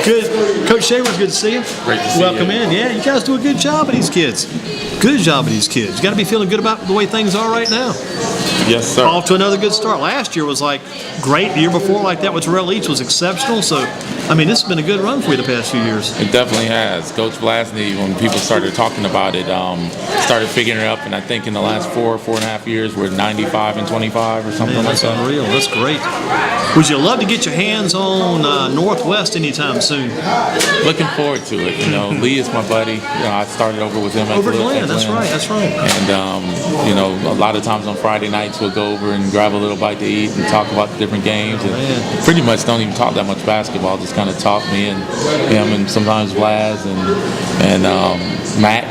Good. Coach Shaver's good to see you. Great to see you. Welcome in. Yeah, you guys do a good job of these kids. Good job of these kids. You got to be feeling good about the way things are right now. Yes, sir. Off to another good start. Last year was like great. The year before like that with Terrell Leach was exceptional. So, I mean, this has been a good run for you the past few years. It definitely has. Coach Blasney, when people started talking about it, started figuring it up, and I think in the last 4.5 years, we're 95 and 25 or something like that. That's unreal. That's great. Would you love to get your hands on Northwest anytime soon? Looking forward to it. You know, Lee is my buddy. I started over with him over Glenn. That's right. That's right. And you know, a lot of times on Friday nights we'll go over and grab a little bite to eat and talk about the different games. And pretty much don't even talk that much basketball. Just kind of talk, me and him, and sometimes Blaz and Matt,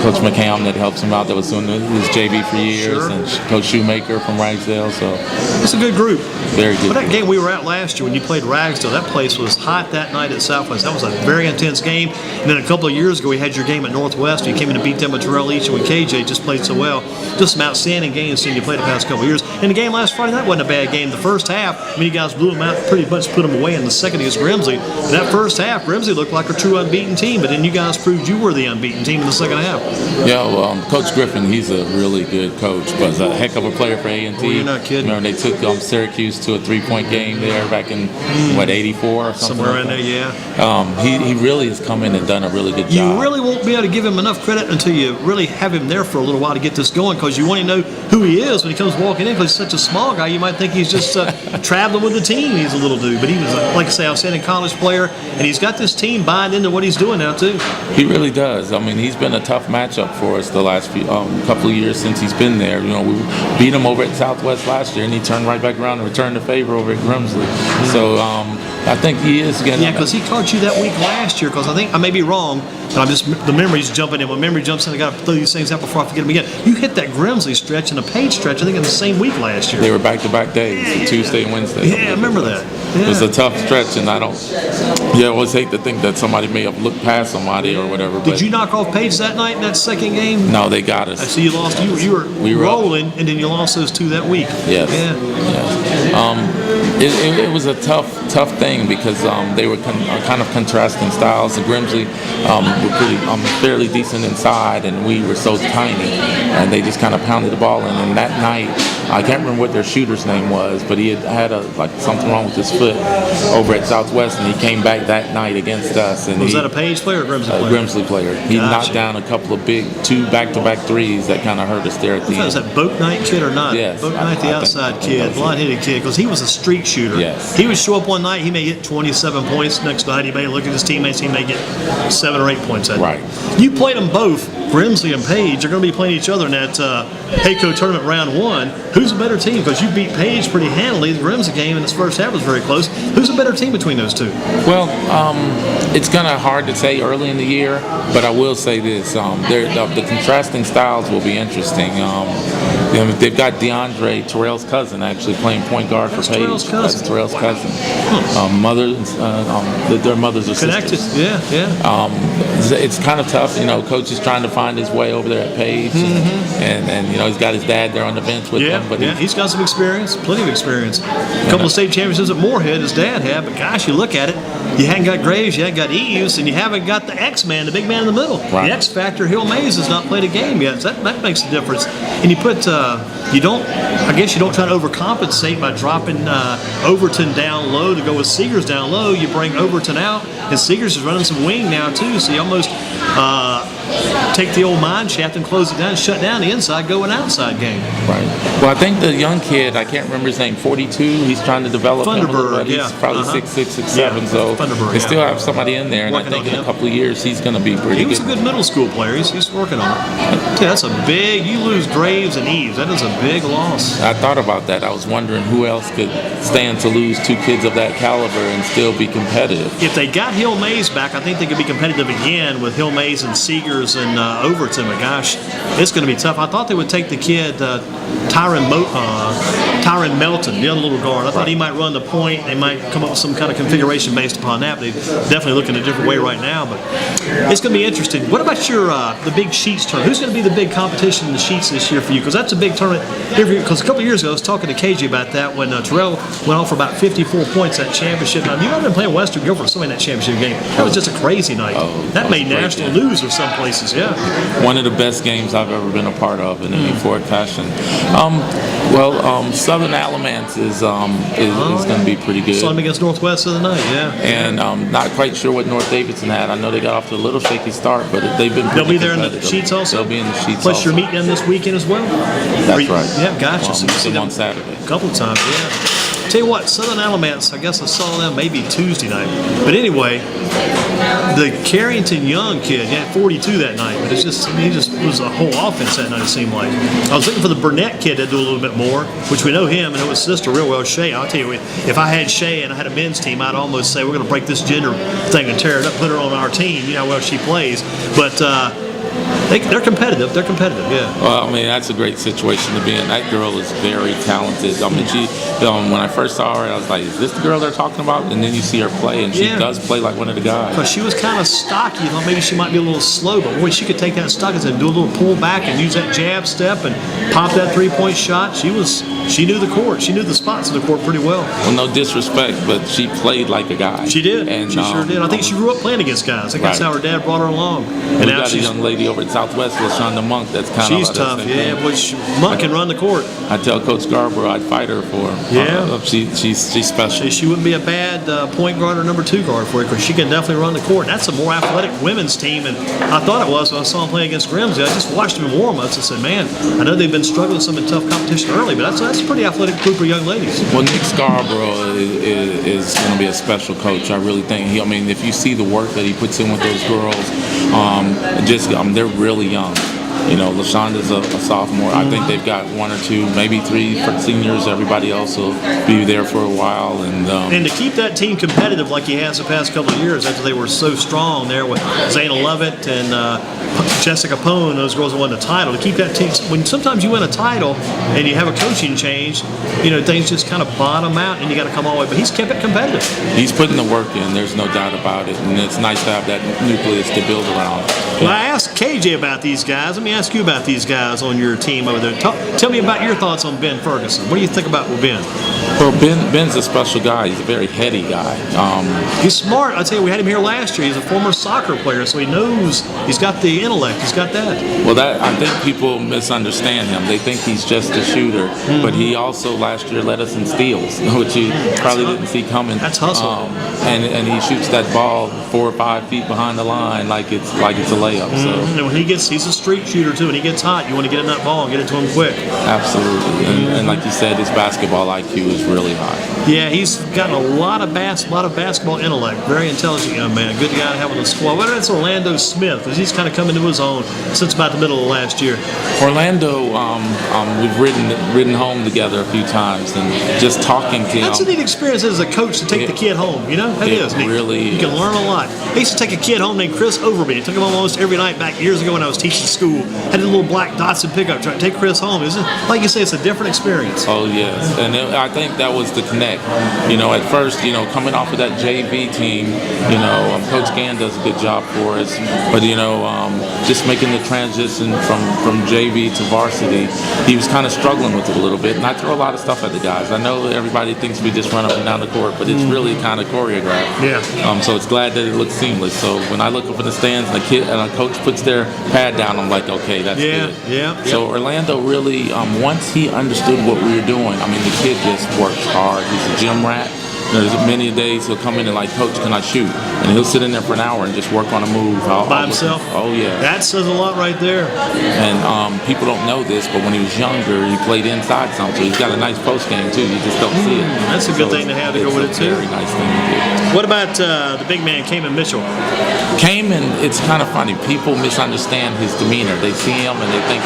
Coach McCam that helps him out. That was doing his JV for years, and Coach Shoemaker from Ragsdale. So it's a good group. Very good. But that game we were at last year when you played Ragsdale, that place was hot that night at Southwest. That was a very intense game. And then a couple of years ago, we had your game at Northwest. You came in to beat them with Terrell Leach, and when KJ just played so well. Just some outstanding games seen you play the past couple of years. And the game last Friday night wasn't a bad game. The first half, I mean, you guys blew them out, pretty much put them away in the second against Grimsley. And that first half, Grimsley looked like a true unbeaten team, but then you guys proved you were the unbeaten team in the second half. Yeah, well, Coach Griffin, he's a really good coach, but he's a heck of a player for A&T. Oh, you're not kidding. Remember, they took Syracuse to a 3-point game there back in, 84 or something? Somewhere around there, yeah. He really has come in and done a really good job. You really won't be able to give him enough credit until you really have him there for a little while to get this going, because you want to know who he is when he comes walking in, because he's such a small guy. You might think he's just traveling with the team. He's a little dude, but he was, like I say, outstanding college player, and he's got this team buying into what he's doing now, too. He really does. I mean, he's been a tough matchup for us the last few couple of years since he's been there. You know, we beat him over at Southwest last year, and he turned right back around and returned the favor over at Grimsley. So I think he is getting. Yeah, because he caught you that week last year. Because I think I may be wrong, but I'm just the memory's jumping in. When memory jumps in, I got to throw these things out before I forget them again. You hit that Grimsley stretch and a Page stretch, I think, in the same week last year. They were back-to-back days, Tuesday and Wednesday. Yeah, I remember that. Yeah. It was a tough stretch, and I always hate to think that somebody may have looked past somebody or whatever. Did you knock off Page that night in that second game? No, they got us. I see you lost. You were rolling, and then you lost those two that week. Yes. Yeah. It was a tough thing because they were kind of contrasting styles. The Grimsley were pretty fairly decent inside, and we were so tiny, and they just kind of pounded the ball in. And that night, I can't remember what their shooter's name was, but he had something wrong with his foot over at Southwest, and he came back that night against us. And was that a Page player or Grimsley player? A Grimsley player. He knocked down a couple of two back-to-back threes that kind of hurt us there at the end. Was that Boat Knight kid or not? Yes. Boat Knight, the outside kid, blonde-headed kid, because he was a streak shooter. Yes. He would show up one night, he may hit 27 points. Next night, he may look at his teammates, he may get 7 or 8 points that Right. night. You played them both. Grimsley and Page are going to be playing each other in that HACO tournament round 1. Who's a better team? Because you beat Page pretty handily. The Grimsley game in its first half was very close. Who's a better team between those two? Well, it's kind of hard to say early in the year, but I will say this: the contrasting styles will be interesting. They've got DeAndre, Terrell's cousin, actually playing point guard for Page. That's Terrell's cousin. Their mothers are connected. Sisters. Yeah. It's kind of tough, Coach is trying to find his way over there at Page, and he's got his dad there on the bench with him. But he's got some experience, plenty of experience. A couple of state championships at Moorhead, his dad had, but gosh, you look at it, you haven't got Graves, you haven't got Eves, and you haven't got the X-Man, the big man in the middle. Right. The X Factor, Hill Mays, has not played a game yet, so that makes a difference. And you put, you don't try to overcompensate by dropping Overton down low to go with Seegers down low. You bring Overton out, and Seegers is running some wing now too, so you almost take the old mine shaft and close it down and shut down the inside, go an outside game. Right. Well, I think the young kid, I can't remember his name, 42, he's trying to develop him a little bit. He's probably 6'6", 6'7", so they still have somebody in there, and I think in a couple of years he's going to be pretty good. He was a good middle school player. He's working on it. That's a big, you lose Graves and Eves. That is a big loss. I thought about that. I was wondering who else could stand to lose 2 kids of that caliber and still be competitive. If they got Hill Mays back, I think they could be competitive again with Hill Mays and Seegers starters in Overton, but gosh, it's going to be tough. I thought they would take the kid Tyron Melton, the other little guard. I thought he might run the point. They might come up with some kind of configuration based upon that. But they're definitely looking a different way right now. But it's going to be interesting. What about your the big sheets tournament? Who's going to be the big competition in the sheets this year for you? Because that's a big tournament. Because a couple of years ago, I was talking to KJ about that when Terrell went off for about 54 points that championship. Now, you know, I've been playing Western Guilford so in that championship game. That was just a crazy night. That made national news of some places. Yeah. One of the best games I've ever been a part of in any forward fashion. Southern Alamance is going to be pretty good. Saw them against Northwest the other night, yeah. And not quite sure what North Davidson had. I know they got off to a little shaky start, but they've been pretty They'll be there in the sheets also? They'll be in the sheets Plus also. you're meeting them this weekend as well? That's right. Yeah, gotcha. So you see them on Saturday. a couple of times, yeah. Tell you what, Southern Alamance, I guess I saw them maybe Tuesday night. But anyway, the Carrington Young kid, he had 42 that night, but he just was a whole offense that night, it seemed like. I was looking for the Burnett kid to do a little bit more, which we know him and know his sister real well, Shay. I'll tell you, if I had Shay and I had a men's team, I'd almost say we're going to break this gender thing and tear it up, put her on our team. You know how well she plays. But they're competitive. They're competitive, yeah. Well, I mean, that's a great situation to be in. That girl is very talented. I mean, when I first saw her, I was like, is this the girl they're talking about? And then you see her play, and she does play like one of the guys. Because she was kind of stocky. You know, maybe she might be a little slow, but boy, she could take that stock and do a little pull back and use that jab step and pop that three-point shot. She knew the court. She knew the spots in the court pretty well. Well, no disrespect, but she played like a guy. She did. And, she sure did. I think she grew up playing against guys. I think that's how her dad brought her along. And now got a young lady over at Southwest, LaShonda Monk, that's kind of she's tough, yeah. Boy, Monk can run the court. I tell Coach Scarborough I'd fight her for her. Yeah. She's special. She wouldn't be a bad point guard or number 2 guard for you because she can definitely run the court. And that's a more athletic women's team, and I thought it was when I saw them play against Grimsley. I just watched them in warm-ups and said, man, I know they've been struggling some in tough competition early, but that's a pretty athletic group of young ladies. Well, Nick Scarborough is going to be a special coach. I really think I mean, if you see the work that he puts in with those girls, they're really young. You know, LaShonda's a sophomore. I think they've got 1 or 2, maybe 3 for seniors. Everybody else will be there for a while. And to keep that team competitive like he has the past couple of years after they were so strong there with Zayna Lovett and Jessica Pone, those girls that won the title, to keep that team. When sometimes you win a title and you have a coaching change, you know, things just kind of bottom out and you got to come all the way. But he's kept it competitive. He's putting the work in. There's no doubt about it. And it's nice to have that nucleus to build around. Well, I asked KJ about these guys. Let me ask you about these guys on your team over there. Tell me about your thoughts on Ben Ferguson. What do you think about Ben? Well, Ben's a special guy. He's a very heady guy. He's smart. I tell you, we had him here last year. He's a former soccer player, so he knows. He's got the intellect. He's got that. Well, I think people misunderstand him. They think he's just a shooter, but he also last year led us in steals, which you probably didn't see coming. That's hustle. And he shoots that ball 4 or 5 feet behind the line like it's a layup. So and when he's a street shooter too. When he gets hot, you want to get in that ball and get it to him quick. Absolutely. And like you said, his basketball IQ is really high. Yeah, he's got a lot of basketball intellect. Very intelligent young man. Good guy to have on the squad. Whether it's Orlando Smith, because he's kind of come into his own since about the middle of last year. Orlando, we've ridden home together a few times, and just talking to him. That's a neat experience as a coach to take the kid home. You know, that is neat. Really, you can learn a lot. I used to take a kid home named Chris Overby. I took him home almost every night back years ago when I was teaching school. Had a little black Datsun pickup truck. Take Chris home. Isn't like you say, it's a different experience. Oh yes, and I think that was the connect. You know, at first, you know, coming off of that JV team, you know, Coach Gann does a good job for us. But you know, just making the transition from JV to varsity, he was kind of struggling with it a little bit. And I throw a lot of stuff at the guys. I know that everybody thinks we just run up and down the court, but it's really kind of choreographed. Yeah. So it's glad that it looks seamless. So when I look up in the stands and a coach puts their pad down, I'm like, okay, that's good. Yeah. So Orlando really, once he understood what we were doing, I mean, the kid just works hard. He's a gym rat. There's many days he'll come in and like, Coach, can I shoot? And he'll sit in there for an hour and just work on a move. By himself? Oh, yeah. That says a lot right there. And people don't know this, but when he was younger, he played inside some, so he's got a nice post game, too. You just don't see it. That's a good thing to have to go with it, too. Very nice thing to do. What about the big man, Kamen Mitchell? Kamen, it's kind of funny. People misunderstand his demeanor. They see him and they think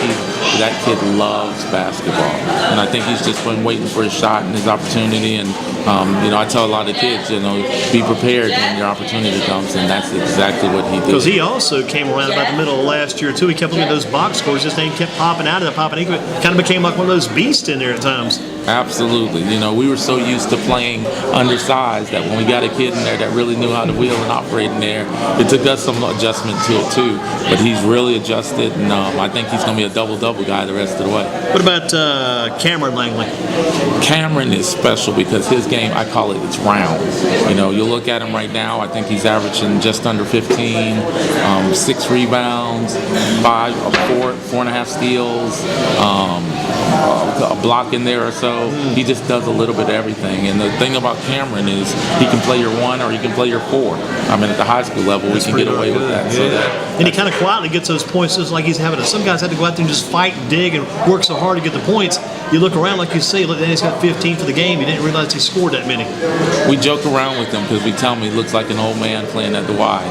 that kid loves basketball. And I think he's just been waiting for his shot and his opportunity. And, you know, I tell a lot of kids, be prepared when your opportunity comes, and that's exactly what he did. Because he also came around about the middle of last year too. He kept looking at those box scores. His name kept popping out of the popping. He kind of became like one of those beasts in there at times. Absolutely. We were so used to playing undersized that when we got a kid in there that really knew how to wheel and operate in there, it took us some adjustment to it too. But he's really adjusted, and I think he's going to be a double-double guy the rest of the way. What about Cameron Langley? Cameron is special because his game, I call it's round. You look at him right now, I think he's averaging just under 15, 6 rebounds, 4.5 steals, a block in there or so. He just does a little bit of everything. And the thing about Cameron is he can play your 1 or he can play your 4. At the high school level, we can get away with that. Yeah. And he kind of quietly gets those points just like he's having it. Some guys have to go out there and just fight and dig and work so hard to get the points. You look around, like you say, look, he's got 15 for the game. You didn't realize he scored that many. We joke around with him because we tell him he looks like an old man playing at the Y.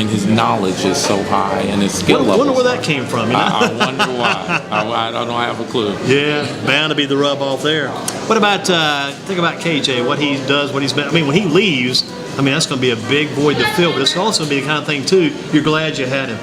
His knowledge is so high and his skill level. I wonder where that came from. I wonder why. I don't have a clue. Yeah, bound to be the rub off there. What about, think about KJ, what he does, what he's been. When he leaves, that's going to be a big void to fill, but it's also going to be the kind of thing, too, you're glad you had him.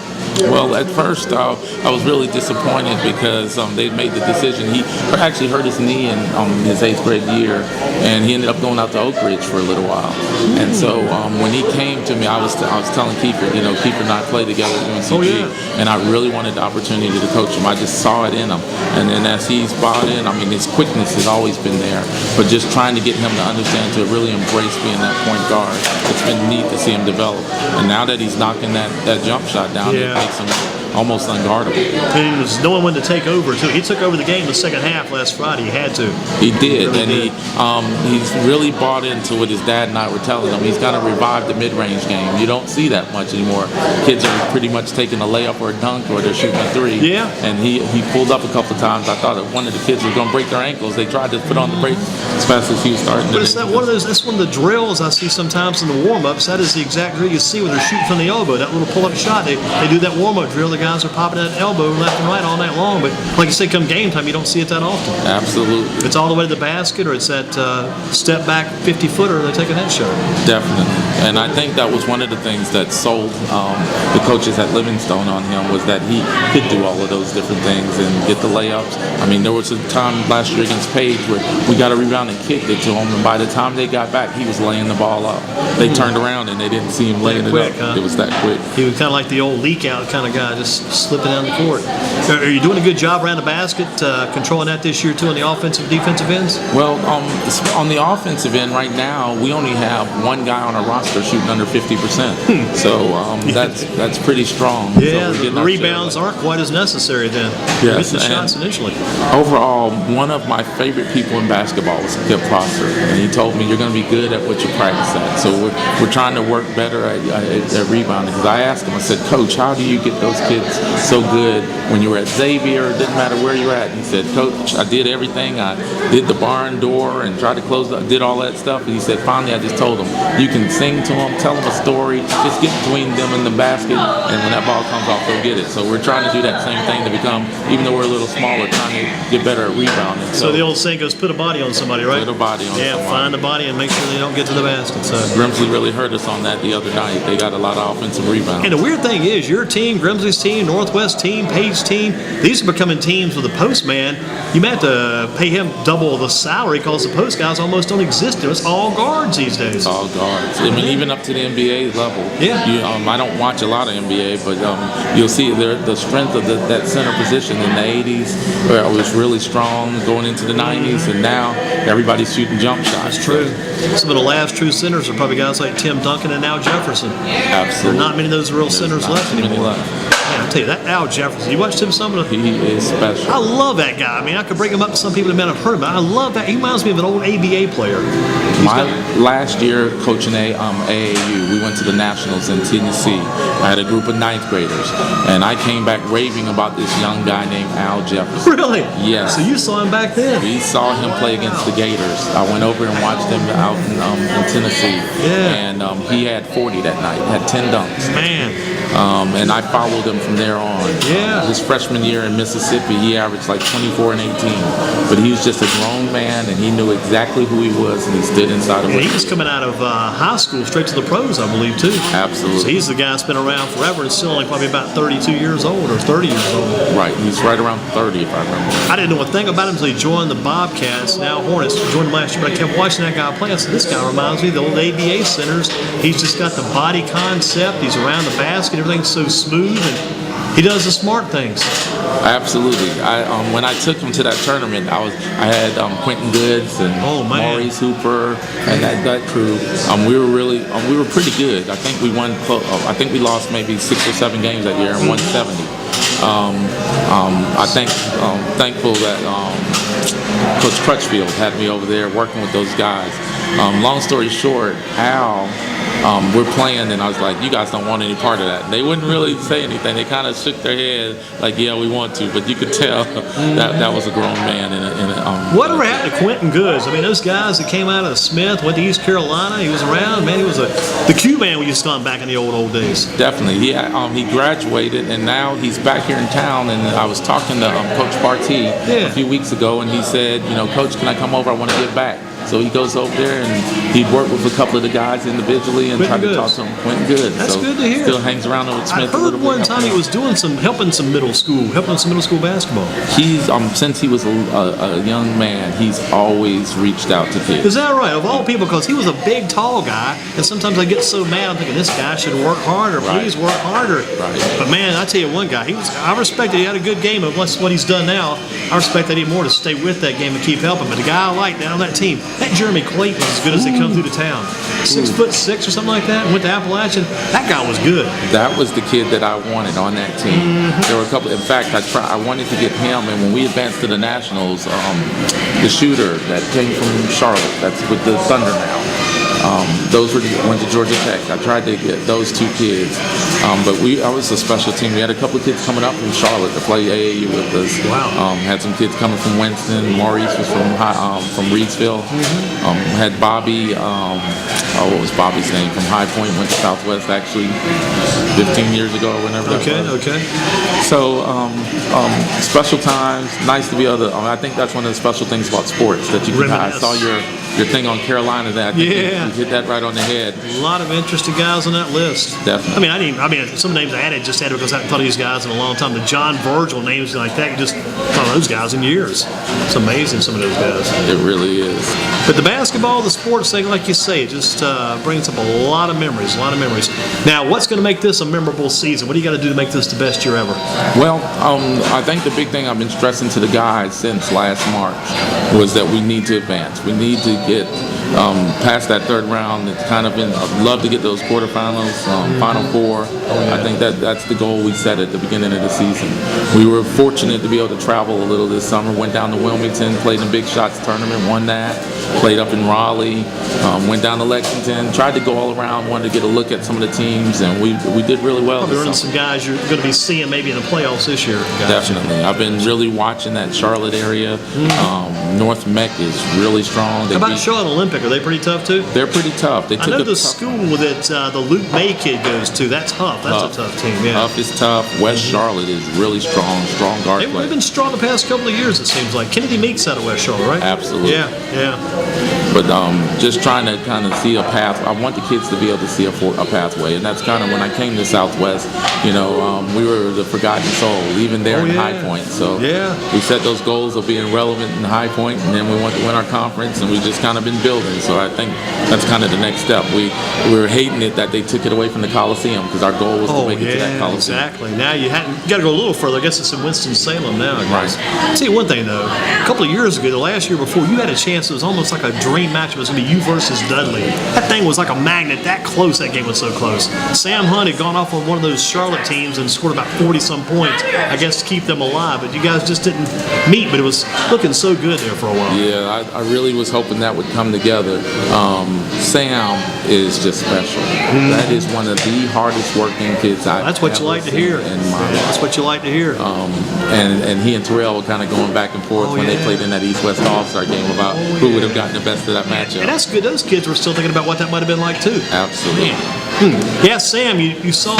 Well, at first, I was really disappointed because they made the decision. He actually hurt his knee in his 8th grade year, and he ended up going out to Oak Ridge for a little while. And so when he came to me, I was telling Guilford, Guilford and I played together at UNCG, and I really wanted the opportunity to coach him. I just saw it in him. And then as he's bought in, his quickness has always been there, but just trying to get him to understand, to really embrace being that point guard, it's been neat to see him develop. And now that he's knocking that jump shot down, it makes him almost unguardable. And he was knowing when to take over, too. He took over the game the second half last Friday. He had to. He did, and he's really bought into what his dad and I were telling him. He's got to revive the mid-range game. You don't see that much anymore. Kids are pretty much taking a layup or a dunk, or they're shooting a 3. Yeah. And he pulled up a couple of times. I thought that one of the kids was going to break their ankles. They tried to put on the brakes as fast as he was starting. But it's one of those. That's one of the drills I see sometimes in the warm-ups. That is the exact drill you see when they're shooting from the elbow. That little pull-up shot. They do that warm-up drill. The guys are popping that elbow left and right all night long. But like you say, come game time, you don't see it that often. Absolutely. It's all the way to the basket, or it's that step back 50-footer. They're taking that shot. Definitely. And I think that was one of the things that sold the coaches at Livingstone on him, was that he could do all of those different things and get the layups. There was a time last year against Page where we got a rebound and kicked it to him, and by the time they got back, he was laying the ball up. They turned around and they didn't see him laying it up. Huh? It was that quick. He was kind of like the old leak out kind of guy, just slipping down the court. Are you doing a good job around the basket, controlling that this year too on the offensive, defensive ends? Well, on the offensive end right now, we only have one guy on our roster shooting under 50%. So that's pretty strong. Yeah, so the rebounds aren't quite as necessary then. Yes, hit the shots initially. Overall, one of my favorite people in basketball was Skip Prosser, and he told me, you're going to be good at what you practice at. So we're trying to work better at rebounding. Because I asked him, I said, Coach, how do you get those kids so good when you were at Xavier? It didn't matter where you were at. And he said, Coach, I did everything. I did the barn door and tried to close, did all that stuff. And he said, finally, I just told him, you can sing to them, tell them a story, just get between them and the basket, and when that ball comes off, they'll get it. So we're trying to do that same thing to become, even though we're a little smaller, trying to get better at rebounding. So the old saying goes, put a body on somebody, right? Put a body on somebody. Find the body and make sure they don't get to the basket. So Grimsley really hurt us on that the other night. They got a lot of offensive rebounds. And the weird thing is, your team, Grimsley's team, Northwest team, Page team, these are becoming teams with a post man. You may have to pay him double the salary because the post guys almost don't exist. It's all guards these days. It's all guards. Even up to the NBA level. Yeah. I don't watch a lot of NBA, but you'll see the strength of that center position in the 80s where it was really strong going into the 90s, and now everybody's shooting jump shots. That's true. Some of the last true centers are probably guys like Tim Duncan and Al Jefferson. Absolutely. There are not many of those real centers left anymore. Man, I'll tell you, that Al Jefferson, you watched him some of the... He is special. I love that guy. I could bring him up to some people that may not have heard him, but I love that. He reminds me of an old ABA player. Last year, coaching AAU, we went to the Nationals in Tennessee. I had a group of 9th graders, and I came back raving about this young guy named Al Jefferson. Really? Yes. So you saw him back then? We saw him play against the Gators. I went over and watched him out in Tennessee. Yeah. And he had 40 that night. Had 10 dunks. Man. And I followed him from from there on. Yeah. His freshman year in Mississippi, he averaged like 24 and 18. But he was just a grown man, and he knew exactly who he was, and he stood inside of And what he was coming out of high school straight to the pros, I believe, too. Absolutely. So he's the guy that's been around forever and still only probably about 32 years old or 30 years old. Right. He's right around 30, if I remember. I didn't know a thing about him until he joined the Bobcats, now Hornets. Joined him last year, but I kept watching that guy play. I said, this guy reminds me of the old ABA centers. He's just got the body concept. He's around the basket. Everything's so smooth, and he does the smart things. Absolutely. When I took him to that tournament, I had Quentin Goods and Maurice Hooper and that crew. We were pretty good. I think we won. I think we lost maybe 6 or 7 games that year and won 70. Thankful that Coach Crutchfield had me over there working with those guys. Long story short, Al, we're playing, and I was like, you guys don't want any part of that. And they wouldn't really say anything. They kind of shook their head like, yeah, we want to. But you could tell that was a grown man. Whatever happened to Quentin Goods? I mean, those guys that came out of Smith, went to East Carolina, he was around. Man, he was the Q-man we used to call him back in the old days. Definitely. He graduated, and now he's back here in town. And I was talking to Coach Barty a few weeks ago, and he said, Coach, can I come over? I want to give back. So he goes over there, and he'd work with a couple of the guys individually and try to talk to them. Quentin Goods. That's good to hear. Still hangs around with Smith I a little bit. heard one time he was doing helping some middle school basketball. He's since he was a young man, he's always reached out to kids. Is that right? Of all people, because he was a big, tall guy, and sometimes I get so mad. I'm thinking this guy should work harder. Please work harder. Right. But man, I tell you one guy, I respect that he had a good game of what he's done now. I respect that even more to stay with that game and keep helping. But the guy I like down on that team, that Jeremy Clayton was as good as they come through the town. 6'6" or something like that. Went to Appalachian. That guy was good. That was the kid that I wanted on that team. There were a couple. In fact, I wanted to get him. And when we advanced to the Nationals, the shooter that came from Charlotte, that's with the Thunder now. Those went to Georgia Tech. I tried to get those 2 kids, but I was a special team. We had a couple of kids coming up from Charlotte to play AAU with us. Wow. Had some kids coming from Winston. Maurice was from Reedsville. Had Bobby. What was Bobby's name? From High Point. Went to Southwest actually 15 years ago or whenever that was. Okay. So special times. Nice to be able to. I think that's one of the special things about sports that you can. I saw your thing on Carolina that you hit that right on the head. A lot of interesting guys on that list. Definitely. I mean, some names I added just added because I haven't thought of these guys in a long time. The John Virgil names like that, you just thought of those guys in years. It's amazing, some of those guys. It really is. But the basketball, the sports thing, like you say, it just brings up a lot of memories. Now, what's going to make this a memorable season? What do you got to do to make this the best year ever? Well, I think the big thing I've been stressing to the guys since last March was that we need to advance. We need to get past that third round. It's kind of been, I'd love to get those quarterfinals, Final Four. I think that's the goal we set at the beginning of the season. We were fortunate to be able to travel a little this summer. Went down to Wilmington, played in the Big Shots tournament, won that. Played up in Raleigh, went down to Lexington, tried to go all around, wanted to get a look at some of the teams, and we did really well. Probably running some guys you're going to be seeing maybe in the playoffs this year. Definitely. I've been really watching that Charlotte area. North Mech is really strong. How about Charlotte Olympic? Are they pretty tough too? They're pretty tough. I know the school that the Luke May kid goes to. That's Huff. That's a tough team. Yeah. Huff is tough. West Charlotte is really strong guard play. They've been strong the past couple of years, it seems like. Kennedy Meeks out of West Charlotte, right? Absolutely. Yeah. But just trying to kind of see a path. I want the kids to be able to see a pathway, and that's kind of when I came to Southwest. We were the forgotten soul, even there in High Point. So we set those goals of being relevant in High Point, and then we went to win our conference, and we just kind of been building. So I think that's kind of the next step. We were hating it that they took it away from the Coliseum because our goal was to make it to that Coliseum. Exactly. Now you got to go a little further. I guess it's in Winston-Salem now. Right. I'll tell you one thing though. A couple of years ago, the last year before, you had a chance. It was almost like a dream match. It was going to be you versus Dudley. That thing was like a magnet. That close. That game was so close. Sam Hunt had gone off on one of those Charlotte teams and scored about 40-some points, I guess, to keep them alive. But you guys just didn't meet. But it was looking so good there for a while. Yeah, I really was hoping that would come together. Sam is just special. That is one of the hardest working kids I've That's what you like to hear. In my life. That's what you like to hear. And he and Terrell were kind of going back and forth when they played in that East-West All-Star game about who would have gotten the best of that matchup. And that's good. Those kids were still thinking about what that might have been like too. Absolutely. Man. Yeah, Sam, you saw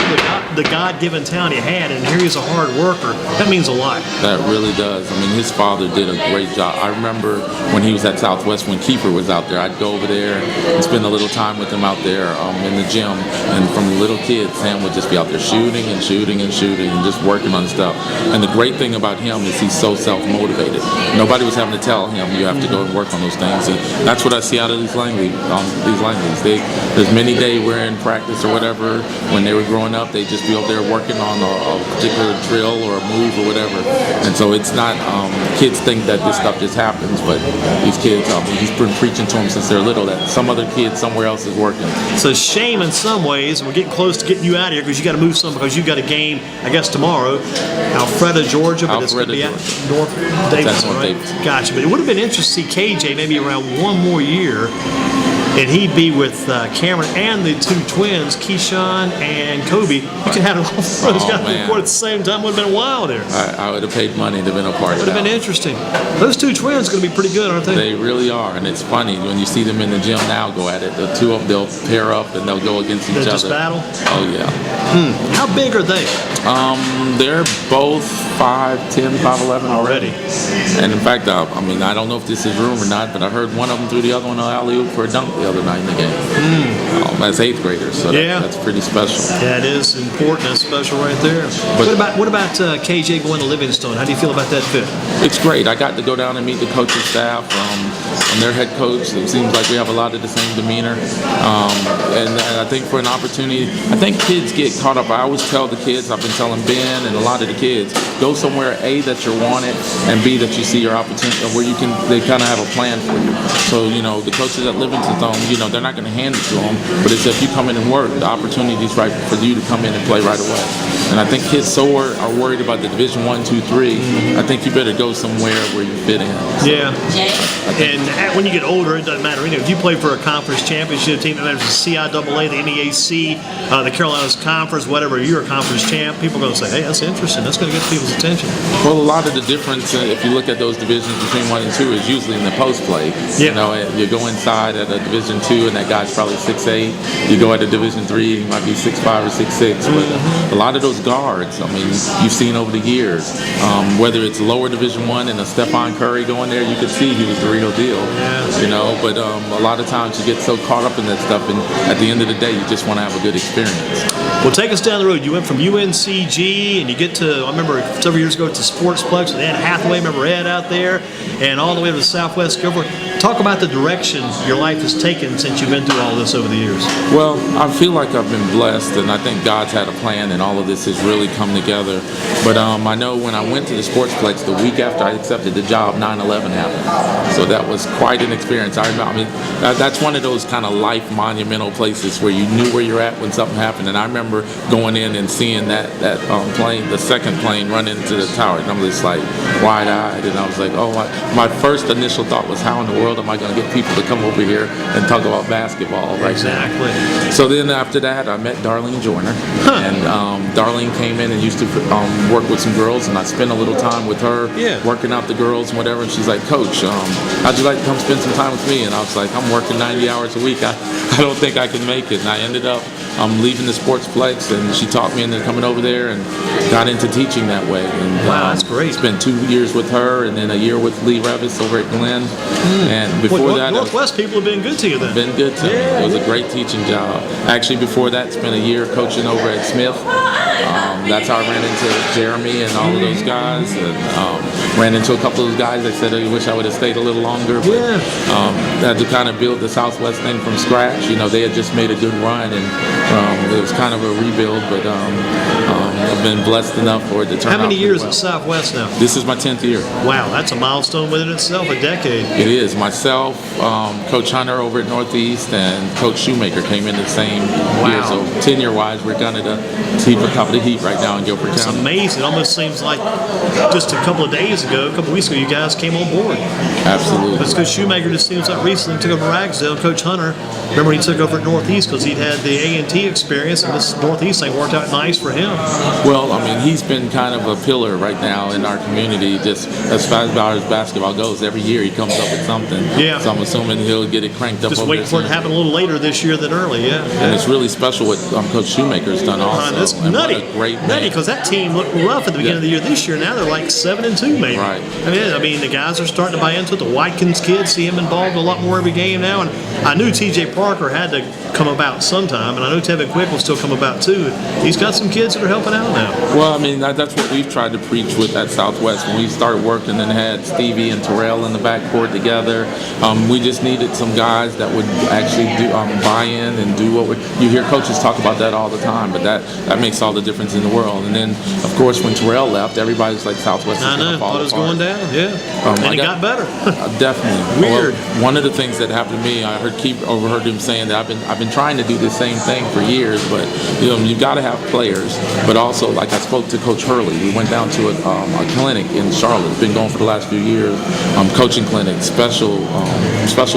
the God-given talent he had, and here he's a hard worker. That means a lot. That really does. I mean, his father did a great job. I remember when he was at Southwest, when Guilford was out there, I'd go over there and spend a little time with him out there in the gym. And from a little kid, Sam would just be out there shooting and just working on stuff. And the great thing about him is he's so self-motivated. Nobody was having to tell him, you have to go and work on those things. And that's what I see out of these Langley. There's many days we're in practice or whatever. When they were growing up, they'd just be up there working on a particular drill or a move or whatever. And so it's not, kids think that this stuff just happens, but these kids, he's been preaching to them since they're little that some other kid somewhere else is working. It's a shame in some ways, and we're getting close to getting you out of here because you got to move some because you've got a game, I guess, tomorrow. Alpharetta, Georgia, but it's going to be at North Davidson, right? Davidson. Gotcha. But it would have been interesting to see KJ maybe around one more year. And he'd be with Cameron and the two twins, Keyshawn and Kobe. You could have all four of those guys record at the same time. Would have been a while there. I would have paid money to have been a part of that. Would have been interesting. Those two twins are going to be pretty good, aren't they? They really are. And it's funny when you see them in the gym now go at it. The two of them, they'll pair up and they'll go against each other. Just battle? Oh, yeah. How big are they? They're both 5'10", 5'11" already. And in fact, I mean, I don't know if this is rumor or not, but I heard one of them threw the other one on alley-oop for a dunk the other night in the game. That's 8th graders, so that's pretty special. Yeah, it is important and special right there. But what about KJ going to Livingstone? How do you feel about that fit? It's great. I got to go down and meet the coaching staff and their head coach. It seems like we have a lot of the same demeanor. And I think for an opportunity, I think kids get caught up. I always tell the kids, I've been telling Ben and a lot of the kids, go somewhere, A, that you're wanted, and B, that you see your opportunity, where they kind of have a plan for you. So, the coaches at Livingstone, they're not going to hand it to them, but it's if you come in and work, the opportunity is right for you to come in and play right away. And I think kids are worried about the Division 1, 2, 3. I think you better go somewhere where you fit in. So, yeah. And when you get older, it doesn't matter. If you play for a conference championship team, it matters the CIAA, the NEAC, the Carolinas Conference, whatever, you're a conference champ, people are going to say, hey, that's interesting. That's going to get people's attention. Well, a lot of the difference, if you look at those divisions between 1 and 2, is usually in the post play. Yeah. You go inside at a Division 2, and that guy's probably 6'8". You go at a Division 3, he might be 6'5" or 6'6". But a lot of those guards, I mean, you've seen over the years, whether it's lower Division 1 and a Stephon Curry going there, you could see he was the real deal. Yeah. But a lot of times you get so caught up in that stuff, and at the end of the day, you just want to have a good experience. Well, take us down the road. You went from UNCG, and you get to, I remember several years ago, to Sportsplex with Ed Hathaway. Remember Ed out there, and all the way to the Southwest Guilford. Talk about the direction your life has taken since you've been through all this over the years. Well, I feel like I've been blessed, and I think God's had a plan, and all of this has really come together. But I know when I went to the Sportsplex, the week after I accepted the job, 9/11 happened. So that was quite an experience. I mean, that's one of those kind of life monumental places where you knew where you're at when something happened. And I remember going in and seeing that plane, the second plane, run into the tower, and I'm just like wide-eyed, and I was like, oh, my first initial thought was, how in the world am I going to get people to come over here and talk about basketball right Exactly. now? So then after that, I met Darlene Joyner, and Darlene came in and used to work with some girls, and I spent a little time with her working out the girls and whatever, and she's like, Coach, how'd you like to come spend some time with me? And I was like, I'm working 90 hours a week. I don't think I can make it. And I ended up leaving the Sportsplex, and she taught me into coming over there and got into teaching that way. And, wow, that's great. Spent 2 years with her, and then a year with Lee Revis over at Glenn. And before that, Northwest people have been good to you then. Been good to me. It was a great teaching job. Actually, before that, spent a year coaching over at Smith. That's how I ran into Jeremy and all of those guys, and ran into a couple of those guys that said, I wish I would have stayed a little longer, but had to kind of build the Southwest thing from scratch. They had just made a good run, and it was kind of a rebuild, but I've been blessed enough for it to turn out. How many years at Southwest now? This is my 10th year. Wow, that's a milestone within itself, a decade. It is. Myself, Coach Hunter over at Northeast, and Coach Shoemaker came in the same year. So tenure-wise, we're kind of the top of the heat right now in Guilford County. It's amazing. It almost seems like just a couple of weeks ago, you guys came on board. Absolutely. Because Coach Shoemaker just seems like recently took over Ragsdale. Coach Hunter, remember he took over at Northeast because he'd had the A&T experience, and this Northeast thing worked out nice for him. Well, I mean, he's been kind of a pillar right now in our community, just as far as basketball goes. Every year he comes up with something. Yeah. So I'm assuming he'll get it cranked up. Just over wait for it to happen a little later this year than early, yeah. And it's really special what Coach Shoemaker's done also. That's And nutty. what a great man. Nutty, because that team looked rough at the beginning of the year. This year, now they're like 7-2 maybe. Right. I mean, the guys are starting to buy into it. The Watkins kids see him involved a lot more every game now. And I knew T.J. Parker had to come about sometime, and I know Tevin Quick will still come about too. He's got some kids that are helping out now. Well, I mean, that's what we've tried to preach with at Southwest. When we started working and had Stevie and Terrell in the backcourt together, we just needed some guys that would actually do, buy in and do what you hear coaches talk about that all the time, but that makes all the difference in the world. And then, of course, when Terrell left, everybody's like Southwest is going to fall apart. Thought it was going down, yeah. And it got better. Definitely. Weird. Well, one of the things that happened to me, I overheard him saying that I've been trying to do the same thing for years, but you've got to have players, but also, like I spoke to Coach Hurley. We went down to a clinic in Charlotte. It's been going for the last few years. Coaching clinic, special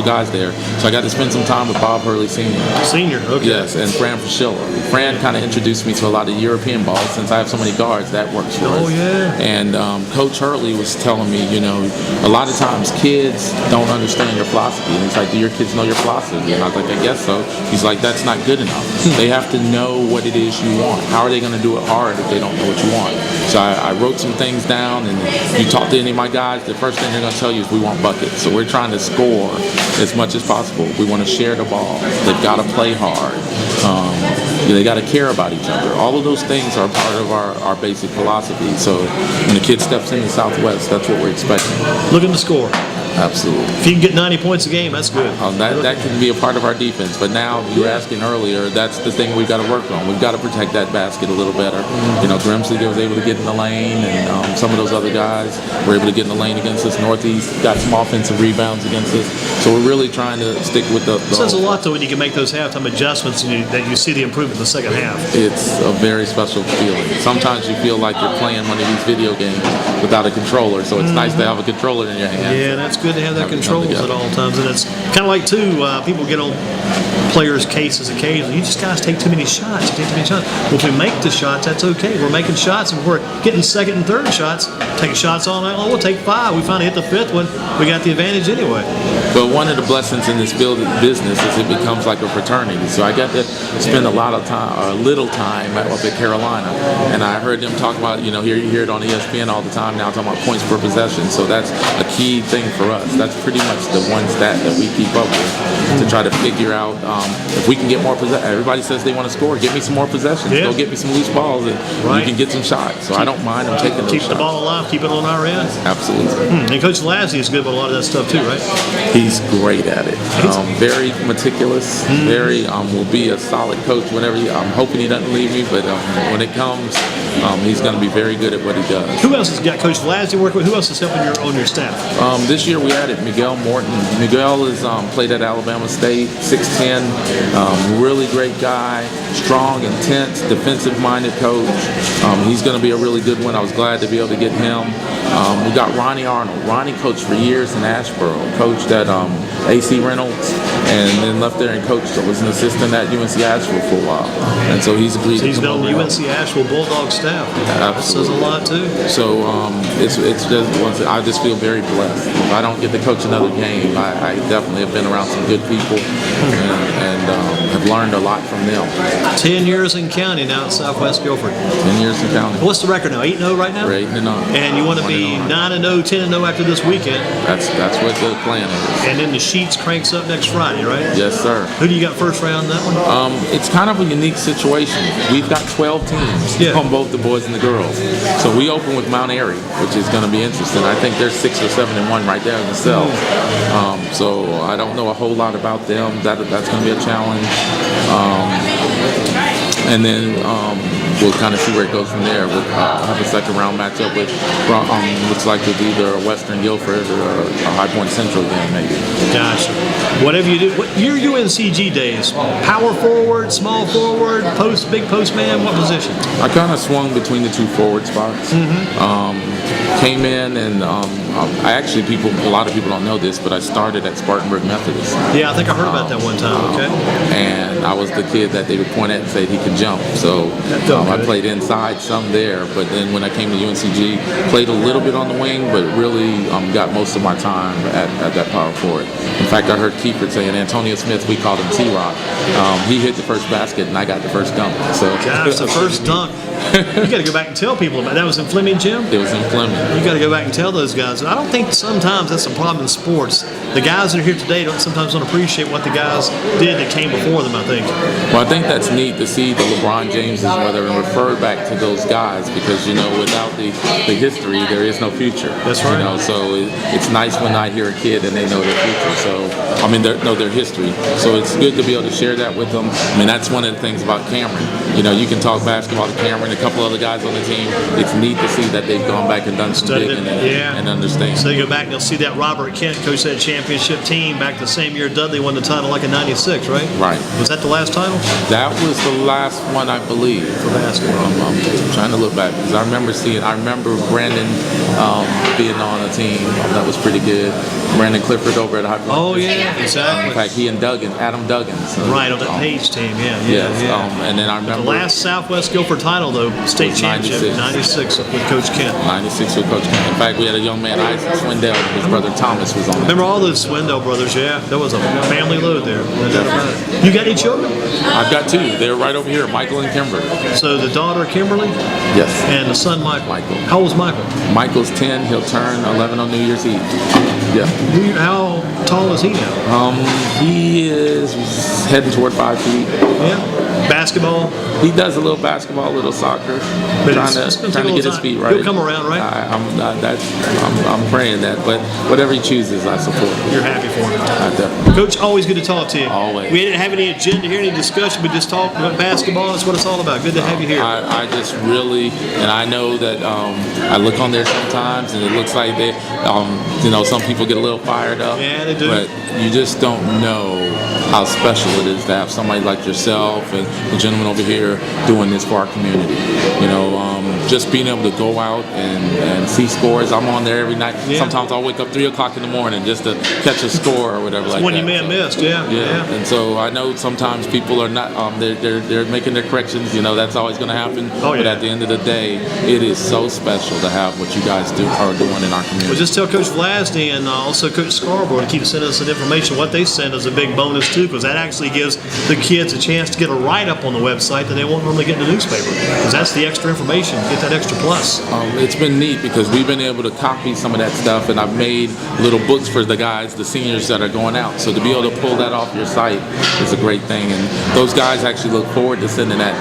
guys there. So I got to spend some time with Bob Hurley Sr. Senior, okay. Yes, and Fran Fraschilla. Fran kind of introduced me to a lot of European balls since I have so many guards. That works for us. Oh, yeah. And Coach Hurley was telling me, a lot of times kids don't understand your philosophy. And he's like, do your kids know your philosophy? And I was like, I guess so. He's like, that's not good enough. They have to know what it is you want. How are they going to do it hard if they don't know what you want? So I wrote some things down, and you talk to any of my guys, the first thing they're going to tell you is we want buckets. So we're trying to score as much as possible. We want to share the ball. They've got to play hard. They got to care about each other. All of those things are part of our basic philosophy. So when the kid steps in the Southwest, that's what we're expecting. Looking to score. Absolutely. If you can get 90 points a game, that's good. That can be a part of our defense. But now, you were asking earlier, that's the thing we've got to work on. We've got to protect that basket a little better. Grimsley was able to get in the lane, and some of those other guys were able to get in the lane against us. Northeast got some offensive rebounds against us. So we're really trying to stick with the It says a lot, though, when you can make those halftime adjustments and that you see the improvement in the second half. It's a very special feeling. Sometimes you feel like you're playing one of these video games without a controller, so it's nice to have a controller in your hand. Yeah, that's good to have that controls at all times. And it's kind of like, too, people get on players' cases occasionally. You just guys take too many shots. You take too many shots. Well, if we make the shots, that's okay. We're making shots, and we're getting second and third shots, taking shots all night long. We'll take 5. We finally hit the 5th one. We got the advantage anyway. But one of the blessings in this business is it becomes like a fraternity. So I got to spend a lot of time, or a little time, up at Carolina, and I heard them talk about, you hear it on ESPN all the time now, talking about points per possession. So that's a key thing for us. That's pretty much the one stat that we keep up with to try to figure out if we can get more possessions. Everybody says they want to score. Get me some more possessions. Yeah. Go get me some loose balls, and we can get some shots. So I don't mind them taking those shots. Keep the ball alive. Keep it on our end. Absolutely. And Coach Lassie is good with a lot of that stuff too, right? He's great at it. Very meticulous. Very will be a solid coach whenever. I'm hoping he doesn't leave me, but when it comes, he's going to be very good at what he does. Who else has got Coach Lassie working with? Who else is helping on your staff? This year we added Miguel Morton. Miguel has played at Alabama State, 6'10", really great guy, strong, intense, defensive-minded coach. He's going to be a really good one. I was glad to be able to get him. We got Ronnie Arnold. Ronnie coached for years in Asheboro, coached at AC Reynolds, and then left there and coached. Was an assistant at UNC Asheville for a while, and so he's agreed to he's come been on over. the UNC Asheville Bulldog staff. That says a lot too. So it's just I just feel very blessed. If I don't get to coach another game, I definitely have been around some good people and have learned a lot from them. 10 years in county now at Southwest Guilford. 10 years in county. What's the record now? 8-0 right now? We're 8-0. And you want to be 9-0, 10-0 after this weekend. That's what the plan is. And then the Sheets cranks up next Friday, right? Yes, sir. Who do you got first round in that one? It's kind of a unique situation. We've got 12 teams on both the boys and the girls. So we open with Mount Airy, which is going to be interesting. I think they're 6 or 7-1 right there themselves. So I don't know a whole lot about them. That's going to be a challenge. And then we'll kind of see where it goes from there. We'll have a second round matchup with looks like it's either a Western Guilford or a High Point Central game maybe. Gotcha. Whatever you do, your UNCG days, power forward, small forward, big post man, what position? I kind of swung between the 2 forward spots. Came in and I actually, a lot of people don't know this, but I started at Spartanburg Methodist. Yeah, I think I heard about that one time. Okay. And I was the kid that they would point at and say he could jump. So I played inside some there, but then when I came to UNCG, played a little bit on the wing, but really got most of my time at that power forward. In fact, I heard Guilford saying Antonio Smith, we called him T-Rock. He hit the first basket and I got the first dunk. So gosh, the first dunk. You got to go back and tell people about that. Was in Fleming Gym? It was in Fleming. You got to go back and tell those guys. I don't think sometimes that's a problem in sports. The guys that are here today sometimes don't appreciate what the guys did that came before them, I think. Well, I think that's neat to see the LeBron Jameses, whether and refer back to those guys, because, without the history, there is no future. That's right. So it's nice when I hear a kid and they know their future. So, know their history. So it's good to be able to share that with them. That's one of the things about Cameron. You can talk basketball to Cameron, a couple other guys on the team. It's neat to see that they've gone back and done some digging and understand. So they go back and they'll see that Robert Kent coach that championship team back the same year Dudley won the title, like in '96, right? Right. Was that the last title? That was the last one, I believe. For basketball. I'm trying to look back because I remember Brandon being on a team that was pretty good. Brandon Clifford over at High Point. Oh yeah, exactly. In fact, he and Adam Duggan. So, right, on that Page team, yeah. And then I remember the last Southwest Guilford title, though, state championship, 96 with Coach Kent. 96 with Coach Kent. In fact, we had a young man, Isaac Swindell, his brother Thomas was on it. Remember all those Swindell brothers, yeah? That was a family load there. You got any children? I've got two. They're right over here, Michael and Kimber. So the daughter, Kimberly? Yes. And the son, Michael. How old is Michael? Michael's 10. He'll turn 11 on New Year's Eve. Yeah. How tall is he now? He is heading toward 5 feet. Yeah. Basketball? He does a little basketball, a little soccer. But trying to get his feet right. He'll come around, right? I'm praying that, but whatever he chooses, I support. You're happy for him. Definitely. Coach, always good to talk to you. Always. We didn't have any agenda here, any discussion. We just talked about basketball. That's what it's all about. Good to have you here. I just really, and I know that I look on there sometimes, and it looks like they, some people get a little fired up. Yeah, they do. But you just don't know how special it is to have somebody like yourself and the gentleman over here doing this for our community. Just being able to go out and see scores. I'm on there every night. Yeah. Sometimes I'll wake up 3 o'clock in the morning just to catch a score or whatever like that. When you may have missed, yeah. And so I know sometimes people are not. They're making their corrections. That's always going to happen. Oh, yeah. But at the end of the day, it is so special to have what you guys are doing in our community. Well, just tell Coach Vlasny and also Coach Scarborough to keep sending us that information. What they send is a big bonus too, because that actually gives the kids a chance to get a write-up on the website that they won't normally get in the newspaper. Because that's the extra information. Get that extra plus. It's been neat because we've been able to copy some of that stuff, and I've made little books for the guys, the seniors that are going out. So to be able to pull that off your site is a great thing, and those guys actually look forward to sending that.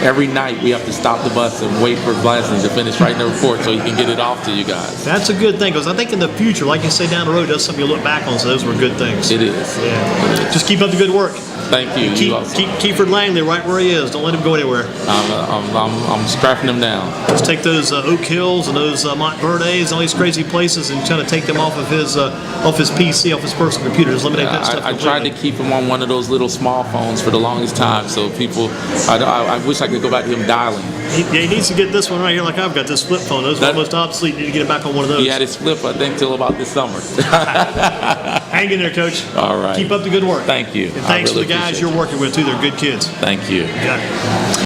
Every night we have to stop the bus and wait for Vlasny to finish writing the report so he can get it off to you guys. That's a good thing, because I think in the future, like you say, down the road, that's something you look back on. So those were good things. It is. Yeah. Just keep up the good work. Thank you. Keep Guilford Langley right where he is. Don't let him go anywhere. I'm strapping him down. Let's take those Oak Hills and those Montverdes, all these crazy places, and trying to take them off of his PC, off his personal computer. Just eliminate that stuff. I tried to keep him on one of those little small phones for the longest time, so people. I wish I could go back to him dialing. He needs to get this one right here, like I've got this flip phone. Those are almost obsolete. You need to get it back on one of those. He had his flip, I think, till about this summer. Hang in there, Coach. All right. Keep up the good work. Thank you. And thanks to the guys you're working with too. They're good kids. Thank you. Got it.